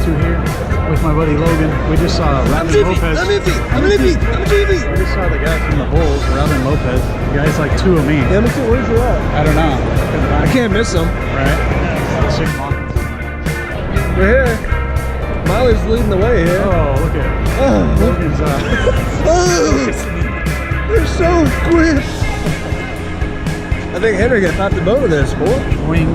C2E2 here with my buddy Logan. We just saw Robin Lopez. I'm Invade. I just saw the guy from the Bulls, Robin Lopez. The guy's like 2 of me. Yeah, let me see, where's you at? I don't know. I can't miss him. Right? We're here. Miley's leading the way here. Oh, look at Logan's They're so quick. I think Henry got popped the boat with this, boy. wing.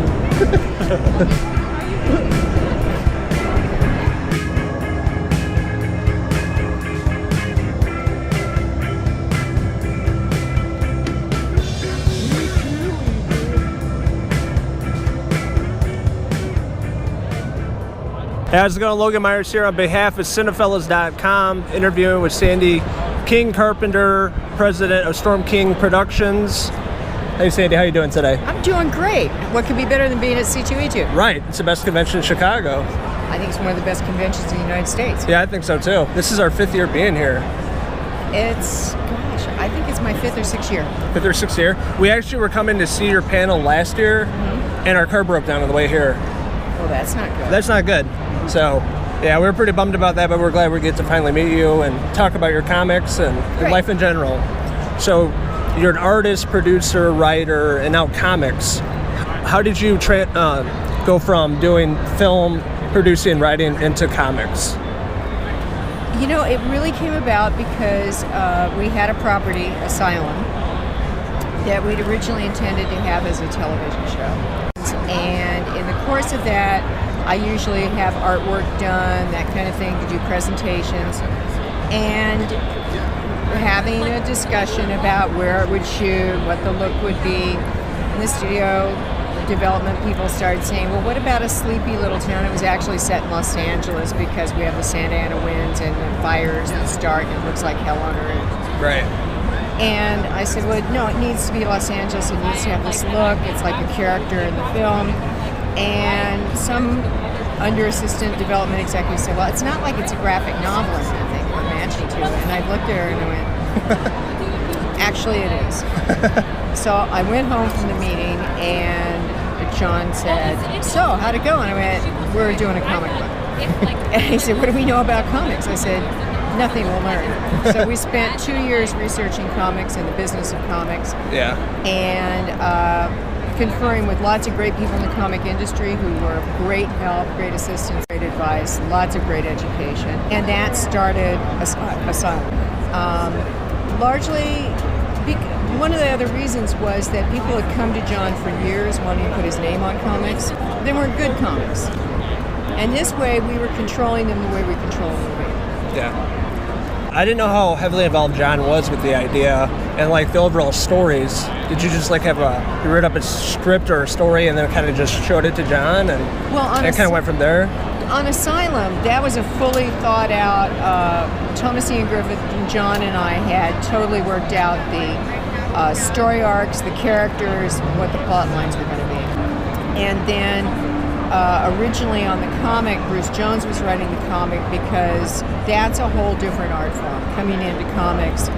Hey, how's it going? Logan Myers here on behalf of Cinephellas.com, interviewing with Sandy King Carpenter, president of Storm King Productions. Hey Sandy, how you doing today? I'm doing great. What could be better than being at C2E2? Right, it's the best convention in Chicago. I think it's one of the best conventions in the United States. Yeah, I think so too. This is our 5th year being here. I think it's my 5th or 6th year. 5th or 6th year. We actually were coming to see your panel last year, and our car broke down on the way here. Well, that's not good. That's not good. So, yeah, we were pretty bummed about that, but we're glad we get to finally meet you and talk about your comics and your life in general. So, you're an artist, producer, writer, and now comics. How did you go from doing film, producing, writing into comics? You know, it really came about because we had a property, Asylum, that we'd originally intended to have as a television show. And in the course of that, I usually have artwork done, that kind of thing, to do presentations. And having a discussion about where it would shoot, what the look would be. In the studio development people started saying, well, what about a sleepy little town? It was actually set in Los Angeles because we have the Santa Ana winds and the fires and it's dark and it looks like hell on earth. Right. And I said, well, no, it needs to be Los Angeles. It needs to have this look. It's like a character in the film. And some under-assistant development executive said, well, it's not like it's a graphic novel or anything we're matching to. And I looked at her and I went, actually it is. So I went home from the meeting and John said, so how'd it go? And I went, we're doing a comic book. And he said, what do we know about comics? I said, nothing, we'll learn. So we spent 2 years researching comics and the business of comics. Yeah. And conferring with lots of great people in the comic industry who were great help, great assistance, great advice, lots of great education. And that started Asylum. Largely, one of the other reasons was that people had come to John for years wanting to put his name on comics. They weren't good comics. And this way, we were controlling them the way we control a movie. Yeah. I didn't know how heavily involved John was with the idea and like the overall stories. Did you just like you wrote up a script or a story and then kind of just showed it to John and it kind of went from there? On Asylum, that was a fully thought out, Thomas Ian Griffith and John and I had totally worked out the story arcs, the characters, what the plot lines were going to be. And then originally on the comic, Bruce Jones was writing the comic because that's a whole different art form. Coming into comics,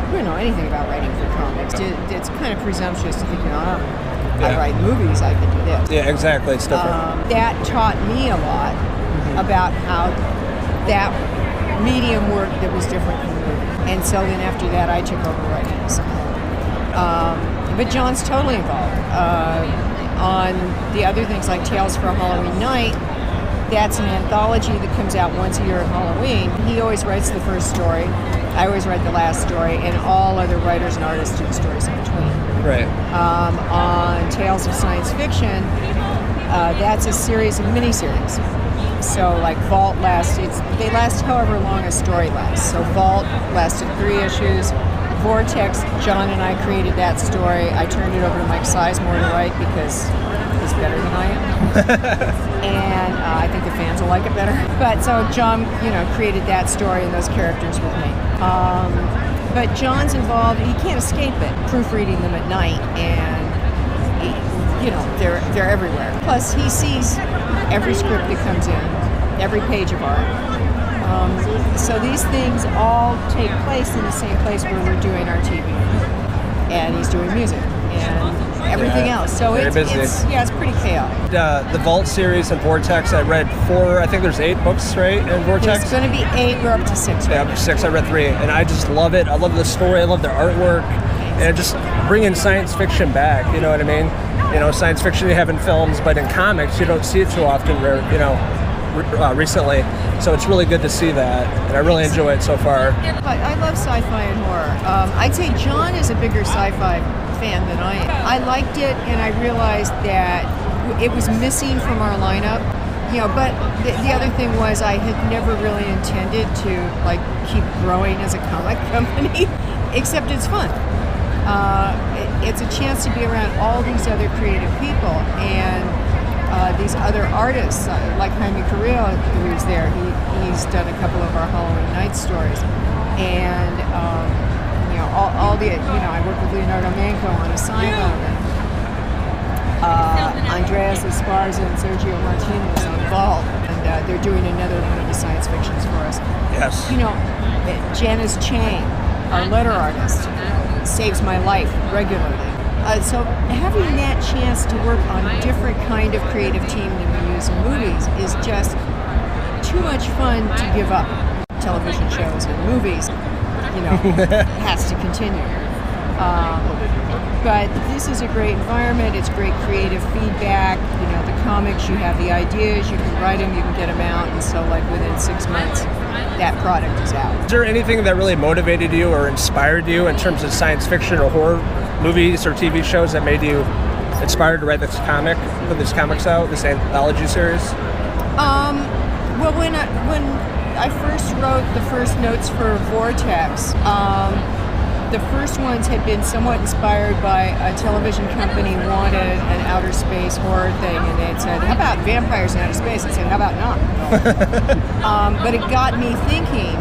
we don't know anything about writing for comics. It's kind of presumptuous to think, I write movies, I can do this. Yeah, exactly. It's different. That taught me a lot about how that medium worked that was different from the movie. And so then after that, I took over writing but John's totally involved. On the other things like Tales for a Halloween Night, that's an anthology that comes out once a year at Halloween. He always writes the first story. I always write the last story, and all other writers and artists do the stories in between. Right. On Tales of Science Fiction, that's a series of miniseries. So like Vault they last however long a story lasts. So Vault lasted 3 issues. Vortex, John and I created that story. I turned it over to Mike Sizemore to write because he's better than I am. And I think the fans will like it better. But so John, created that story and those characters with me. But John's involved, he can't escape it. Proofreading them at night and, they're everywhere. Plus he sees every script that comes in, every page of art. So these things all take place in the same place where we're doing our TV. And he's doing music. and everything else. So very busy. it's pretty chaotic. The Vault series and Vortex, I read 4, I think there's 8 books, right, in Vortex? There's going to be 8, we're up to 6. Yeah, up to 6, I read 3, and I just love it. I love the story, I love the artwork, and just bringing science fiction back, you know what I mean? You know, science fiction you have in films, but in comics you don't see it too often, recently. So it's really good to see that, and I really enjoy it so far. I love sci-fi and horror. I'd say John is a bigger sci-fi fan than I am. I liked it, and I realized that it was missing from our lineup. But the other thing was I had never really intended to keep growing as a comic company, except it's fun. It's a chance to be around all these other creative people and these other artists, like Jaime Carrillo, who's there. He's done a couple of our Halloween night stories, and I work with Leonardo Manco on Asylum, and Andreas Esparza and Sergio Martinez on Vault, and they're doing another one of the science fictions for us. Yes. Janice Chang, our letter artist, saves my life regularly. So having that chance to work on a different kind of creative team than we use in movies is just too much fun to give up. Television shows and movies, has to continue. But this is a great environment. It's great creative feedback. The comics, you have the ideas, you can write them, you can get them out, and so within 6 months, that product is out. Is there anything that really motivated you or inspired you in terms of science fiction or horror movies or TV shows that made you inspired to write this comic, put these comics out, this anthology series? Well, when I first wrote the first notes for Vortex, the first ones had been somewhat inspired by a television company wanted an outer space horror thing, and they had said, how about vampires in outer space? I said, how about not? But it got me thinking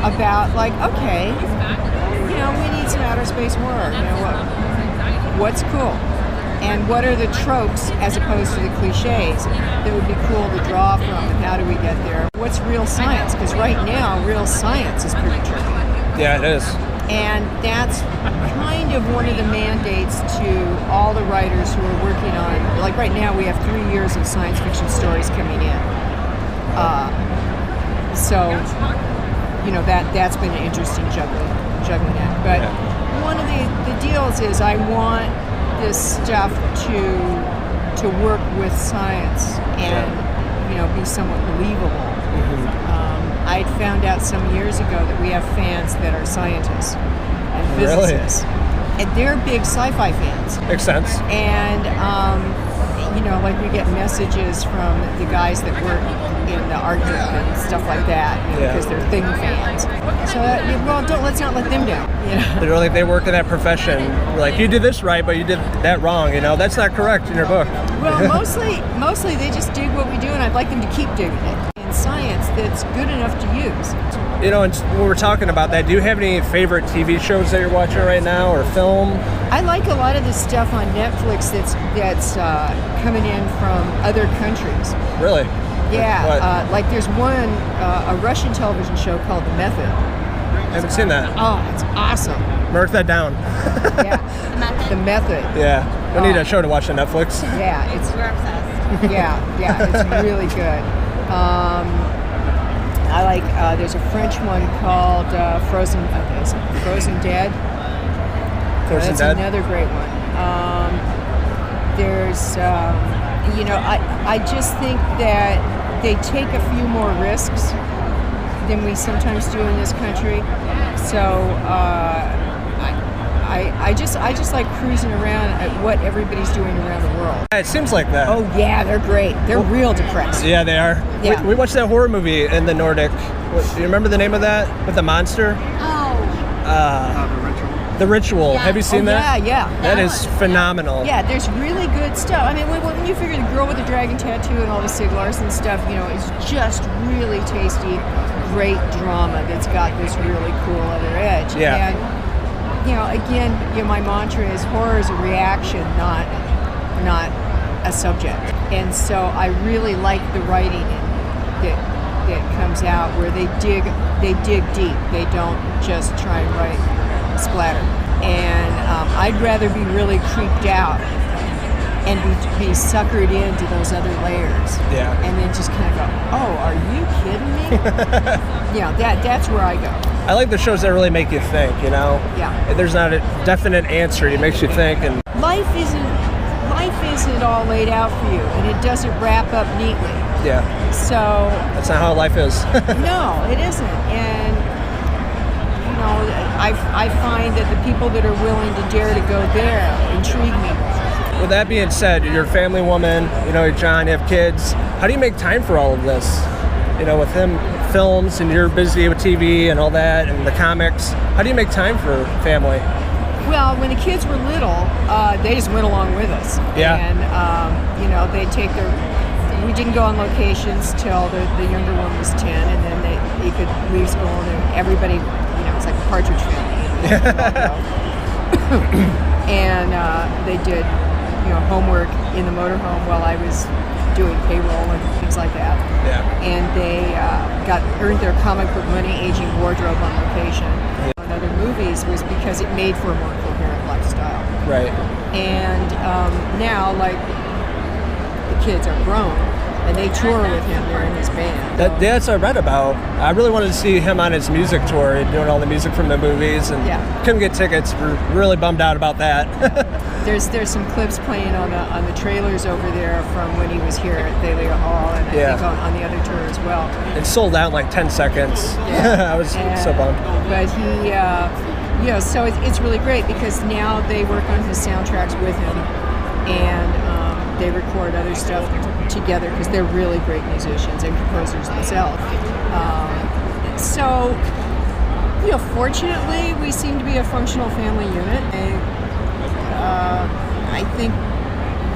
about, okay, we need some outer space horror. What's cool? And what are the tropes as opposed to the cliches that would be cool to draw from, and how do we get there? What's real science? Because right now, real science is pretty tricky. Yeah, it is. And that's kind of one of the mandates to all the writers who are working on, right now we have 3 years of science fiction stories coming in. That's been an interesting juggling act. But one of the deals is I want this stuff to work with science and be somewhat believable. I'd found out some years ago that we have fans that are scientists and physicists, and they're big sci-fi fans. Makes sense. And we get messages from the guys that work in the Arctic and stuff like that, because they're thing fans. So let's not let them down. Literally, they work in that profession. You did this right, but you did that wrong. That's not correct in your book. Well, mostly they just dig what we do, and I'd like them to keep digging it. Science that's good enough to use. And when we're talking about that, do you have any favorite TV shows that you're watching right now, or film? I like a lot of the stuff on Netflix that's coming in from other countries. Really? Yeah. There's one, a Russian television show called The Method. I haven't seen that. Oh, it's awesome. Mark that down. Yeah. The Method. Yeah. We need a show to watch on Netflix. Yeah. We're obsessed. Yeah. It's really good. I like, there's a French one called Frozen Dead. That's Dead? Another great one. There's, I just think that they take a few more risks than we sometimes do in this country. So I just like cruising around at what everybody's doing around the world. It seems like that. Oh yeah, they're great. They're real depressed. Yeah, they are. Yeah. We watched that horror movie in the Nordic. Do you remember the name of that? With the monster? The Ritual. Yeah. Have you seen that? Yeah. That is phenomenal. Yeah, there's really good stuff. I mean, when you figure the girl with the dragon tattoo and all the Sig Larsson stuff, it's just really tasty, great drama that's got this really cool other edge. Yeah. And, again, my mantra is horror is a reaction, not a subject. And so I really like the writing that comes out where they dig deep. They don't just try and write splatter. And I'd rather be really creeped out and be suckered into those other layers. Yeah. And then just kind of go, oh, are you kidding me? That's where I go. I like the shows that really make you think, you know? Yeah. There's not a definite answer. It makes you think. And Life isn't all laid out for you, and it doesn't wrap up neatly. yeah, So, that's not how life is. no, it isn't. And, you know, I find that the people that are willing to dare to go there intrigue me more. With that being said, you're a family woman, you know, John, you have kids. How do you make time for all of this? You know, with him, films, and you're busy with TV and all that, and the comics. How do you make time for family? Well, when the kids were little, they just went along with us. Yeah. And, you know, they take we didn't go on locations till the younger one was 10, and then they could leave school, and everybody, you know, it's like a Partridge Family. And they did, you know, homework in the motorhome while I was doing payroll and things like that. Yeah. And they earned their comic book money aging wardrobe on location. In other movies was because it made for a more coherent lifestyle. Right. And now, like, the kids are grown and they tour with him. They're in his band. That's what I read about. I really wanted to see him on his music tour, doing all the music from the movies, and couldn't get tickets. We're really bummed out about that. There's some clips playing on the trailers over there from when he was here at Thalia Hall, and I think on the other tour as well. It sold out in like 10 seconds. Yeah. I was so bummed. But he, you know, so it's really great because now they work on his soundtracks with him, and they record other stuff together because they're really great musicians and composers themselves. So, you know, fortunately, we seem to be a functional family unit. And, I think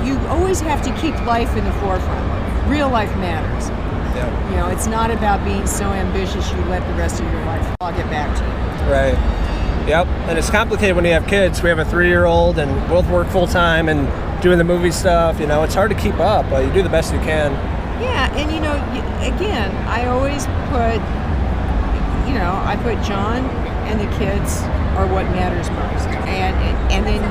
you always have to keep life in the forefront. Real life matters. Yeah. You know, it's not about being so ambitious you let the rest of your life. I'll get back to you. Right. Yep. And it's complicated when you have kids. We have a 3-year-old and both work full time and doing the movie stuff. You know, it's hard to keep up, but you do the best you can. Yeah, and you know, again, I always put, you know, I put John and the kids are what matters most. And then,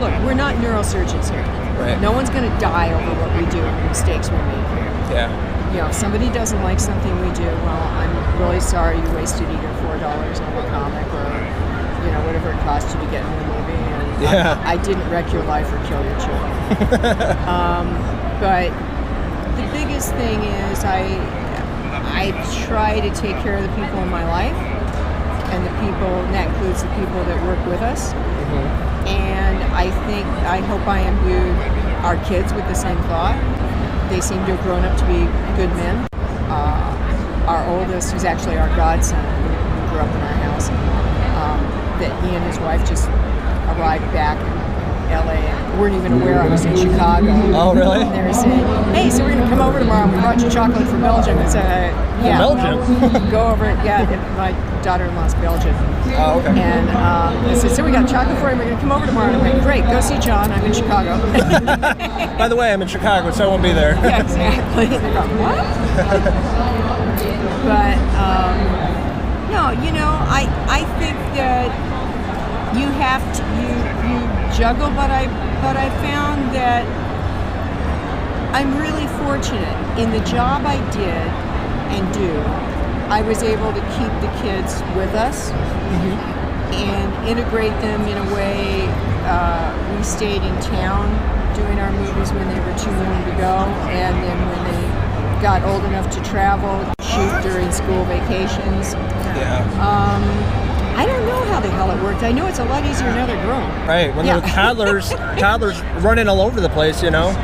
look, we're not neurosurgeons here. Right. No one's going to die over what we do and the mistakes we make here. Yeah. You know, if somebody doesn't like something we do, well, I'm really sorry you wasted either $4 on a comic or, you know, whatever it cost you to get in the movie. And I didn't wreck your life or kill your children. But the biggest thing is I try to take care of the people in my life, and and that includes the people that work with us. Mm-hmm. And I hope I imbued our kids with the same thought. They seem to have grown up to be good men. Our oldest, who's actually our godson, who grew up in our house, that he and his wife just arrived back in LA and weren't even aware I was in Chicago. Oh, really? And they were saying, hey, so we're going to come over tomorrow. We brought you chocolate from Belgium. I said, yeah. Belgium? Well, go over. Yeah, my daughter-in-law's Belgian. Oh, okay. And I said, so we got chocolate for you. We're going to come over tomorrow. And I'm like, great, go see John. I'm in Chicago. By the way, I'm in Chicago, so I won't be there. Yeah, exactly. They're going, what? But, no, you know, I think that you have to, you juggle, but I found that I'm really fortunate in the job I did and do. I was able to keep the kids with us and integrate them in a way. We stayed in town doing our movies when they were too young to go, and then when they got old enough to travel, shoot during school vacations. Yeah. I don't know how the hell it worked. I know it's a lot easier now they're grown. Right. When they're toddlers running all over the place, you know?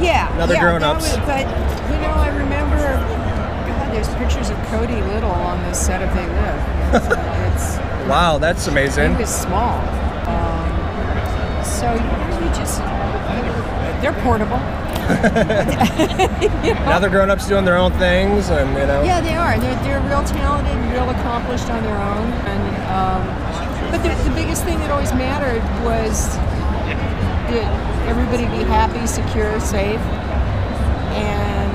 Yeah. Now they're grown-ups. But, you know, I remember, God, there's pictures of Cody Little on the set of They Live. It's Wow, that's amazing. He was small. So, you know, they're portable. You know? Now they're grown-ups doing their own things, and you know. Yeah, they are. They're real talented, real accomplished on their own. And but the biggest thing that always mattered was that everybody be happy, secure, safe, and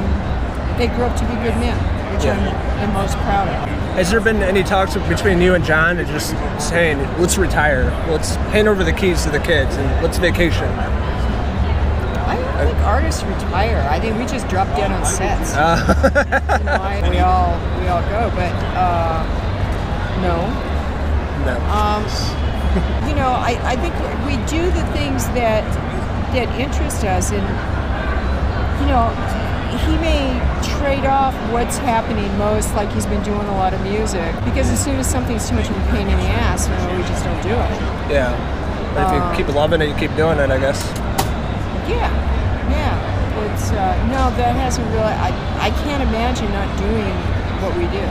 they grew up to be good men, which I'm most proud of. Has there been any talks between you and John to just saying, let's retire, let's hand over the keys to the kids, and let's vacation? I don't think artists retire. I think we just drop dead on sets. We all go, but no. I think we do the things that interest us, and he may trade off what's happening most, like he's been doing a lot of music, because as soon as something's too much of a pain in the ass, we just don't do it. Yeah. But if you keep loving it, you keep doing it, I guess. Yeah. It's no, that hasn't really. I can't imagine not doing what we do.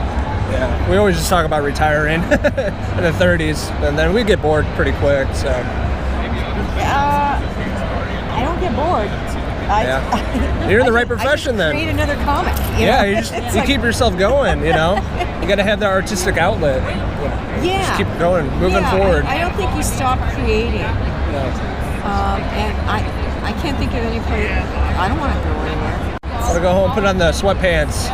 Yeah, we always just talk about retiring in the 30s, and then we get bored pretty quick. So. I don't get bored. You're in the right profession then. Create another comic. You keep yourself going. You got to have that artistic outlet. Just keep going, moving forward. I don't think you stop creating. No. And I can't think of any place. I don't want to go anywhere. I want to go home, put on the sweatpants.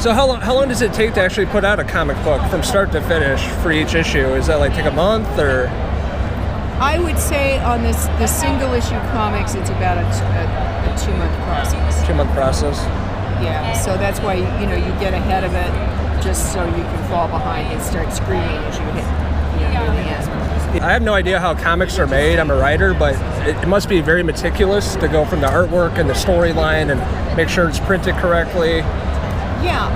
So how long does it take to actually put out a comic book from start to finish for each issue? Is that take a month or? I would say on the single issue comics, it's about a 2-month process. 2-month process. Yeah, so that's why you get ahead of it, just so you can fall behind and start screaming as you hit the end. I have no idea how comics are made. I'm a writer, but it must be very meticulous to go from the artwork and the storyline and make sure it's printed correctly. Yeah,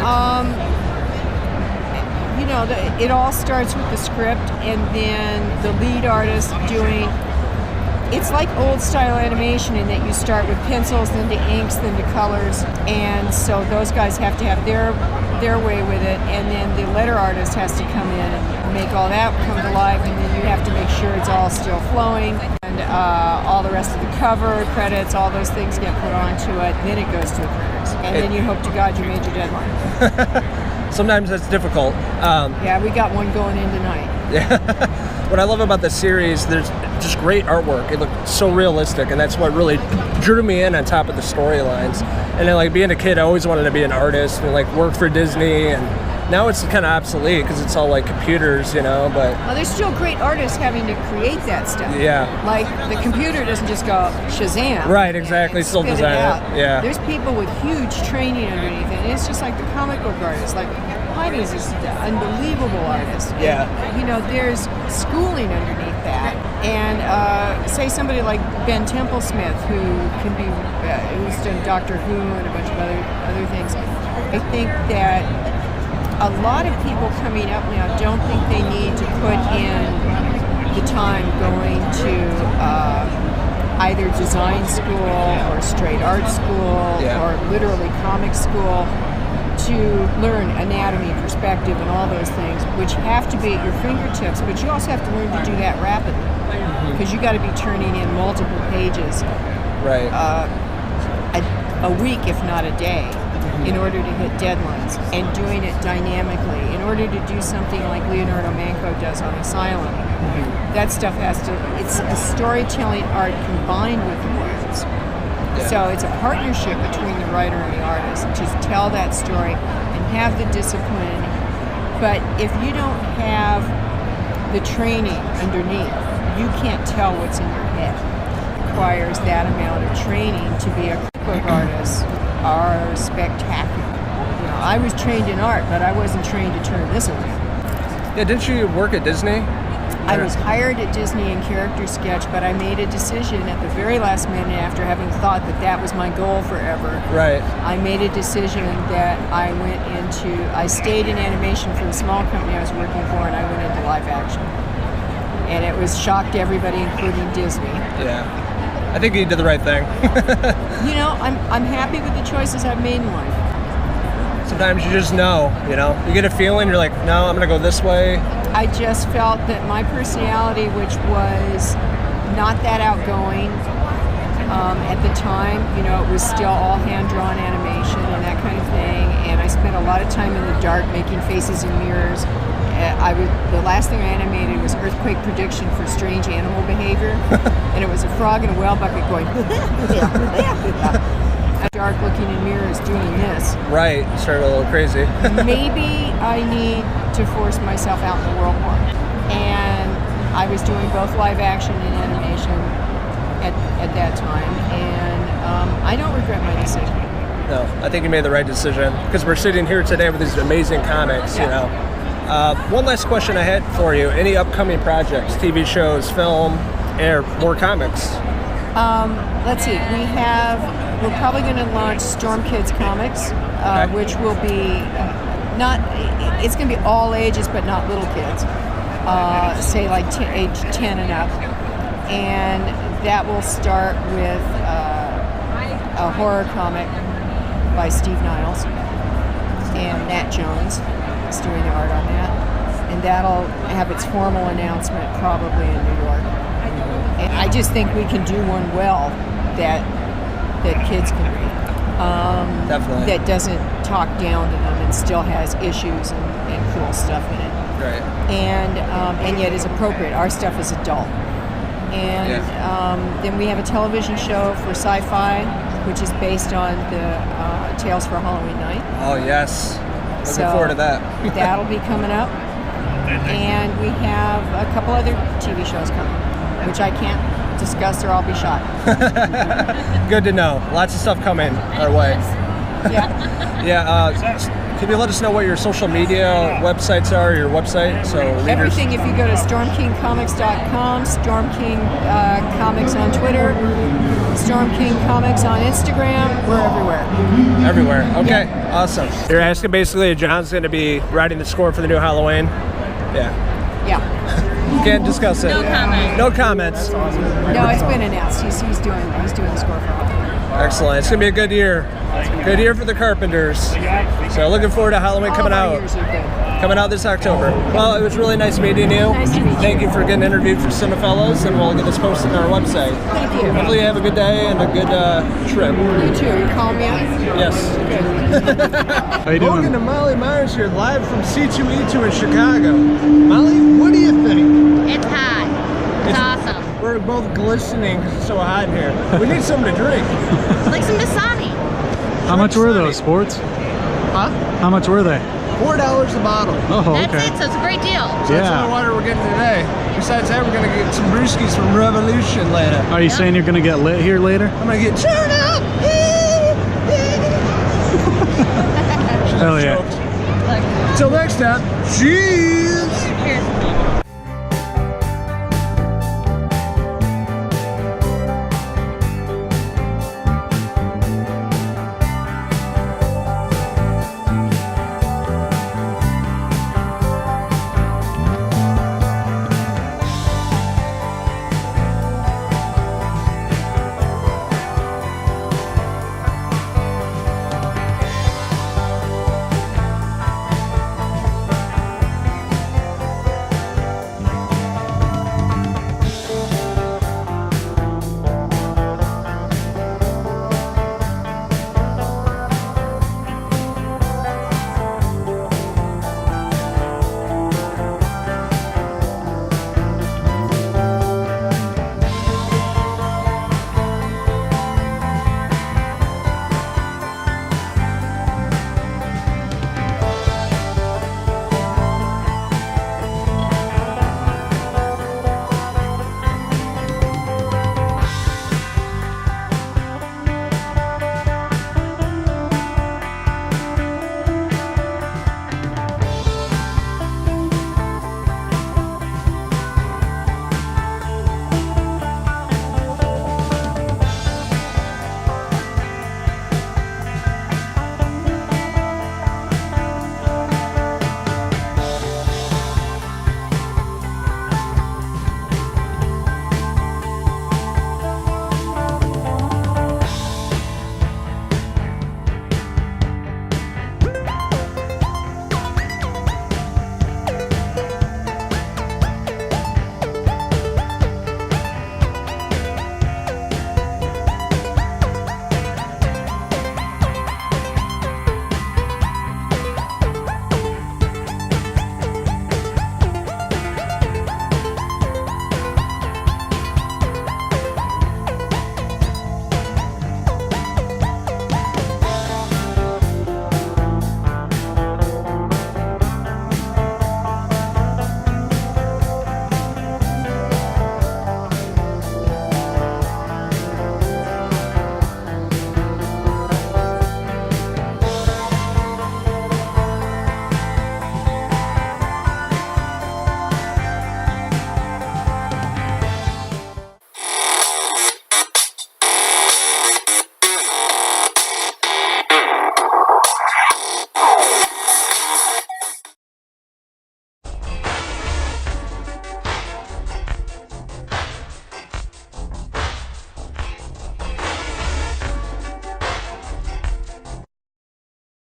it all starts with the script, and then the lead artist doing. It's like old style animation in that you start with pencils, then to inks, then to colors, and so those guys have to have their way with it, and then the letter artist has to come in and make all that come to life, and then you have to make sure it's all still flowing, and all the rest of the cover, credits, all those things get put onto it, and then it goes to the printers, and then you hope to God you made your deadline. Sometimes that's difficult. Yeah, we got one going in tonight. Yeah. What I love about the series, there's just great artwork. It looked so realistic, and that's what really drew me in on top of the storylines. And then, being a kid, I always wanted to be an artist and work for Disney. And now it's kind of obsolete because it's all computers, But well, there's still great artists having to create that stuff. Yeah. The computer doesn't just go Shazam. Right, exactly. Still design it. Yeah. There's people with huge training underneath it. And it's just like the comic book artists. Heidi's is an unbelievable artist. Yeah. And, there's schooling underneath that. And say somebody like Ben Temple-Smith, who can be, who's done Doctor Who and a bunch of other things. I think that a lot of people coming up now don't think they need to put in the time going to either design school or straight art school or literally comic school to learn anatomy, perspective, and all those things, which have to be at your fingertips, but you also have to learn to do that rapidly because you got to be turning in multiple pages a week, if not a day, in order to hit deadlines, and doing it dynamically. In order to do something like Leonardo Manco does on Asylum, that stuff has to, it's a storytelling art combined with the words. Yeah. So it's a partnership between the writer and the artist to tell that story and have the discipline. But if you don't have the training underneath, you can't tell what's in your head. It requires that amount of training to be a comic book artist are spectacular. I was trained in art, but I wasn't trained to turn this around. Yeah, didn't you work at Disney? I was hired at Disney in character sketch, but I made a decision at the very last minute after having thought that was my goal forever. Right. I made a decision that I stayed in animation for the small company I was working for, and I went into live action. And it was shocked everybody, including Disney. Yeah. I think you did the right thing. I'm happy with the choices I've made in life. Sometimes you just know, You get a feeling, you're like, no, I'm going to go this way. I just felt that my personality, which was not that outgoing at the time, it was still all hand-drawn animation and that kind of thing, and I spent a lot of time in the dark making faces in mirrors. The last thing I animated was earthquake prediction for strange animal behavior, and it was a frog in a well bucket going, dark looking in mirrors doing this. Right, started a little crazy. Maybe I need to force myself out in the world more. And I was doing both live action and animation at that time, and I don't regret my decision. No, I think you made the right decision because we're sitting here today with these amazing comics, you know. One last question I had for you. Any upcoming projects, TV shows, film, or more comics? Let's see. We're probably going to launch Storm Kids Comics, which will be it's going to be all ages, but not little kids. Say like age 10 and up. And that will start with a horror comic by Steve Niles, and Nat Jones is doing the art on that. And that'll have its formal announcement probably in New York. And I just think we can do one well that kids can read. Definitely. That doesn't talk down to them and still has issues and cool stuff in it. Right. And yet is appropriate. Our stuff is adult. And then we have a television show for sci-fi, which is based on the Tales for Halloween Night. Oh, yes. Looking forward to that. That'll be coming up. And we have a couple other TV shows coming, which I can't discuss or I'll be shot. Good to know. Lots of stuff coming our way. Yeah. Yeah. Can you let us know what your social media websites are, your website? So readers... Everything, if you go to stormkingcomics.com, Storm King Comics on Twitter, Storm King Comics on Instagram, we're everywhere. Everywhere. Okay, awesome. You're asking basically if John's going to be writing the score for the new Halloween? Yeah. Yeah. Can't discuss it. No comment. No comments. No, it's been announced. He's doing the score for Halloween. Excellent. It's going to be a good year. Good year for the Carpenters. So looking forward to Halloween coming out. Coming out this October. Well, it was really nice meeting you. Nice to meet you. Thank you for getting interviewed for Cinephellas, and we'll get this posted on our website. Thank you. Hopefully you have a good day and a good trip. You too. You call me up? Yes. How you doing? Logan and Molly Myers here, live from C2E2 in Chicago. Molly, what do you think? It's hot. It's awesome. We're both glistening because it's so hot here. We need something to drink. Like some Dasani. How much were those, sports? Huh? How much were they? $4 a bottle. Oh, That's okay. it, so it's a great deal. So that's all the Yeah. water we're getting today. Besides that, we're going to get some brewskis from Revolution later. Are you saying you're gonna get lit here later? I'm going to get turned up. Hell yeah. Until next time, cheese.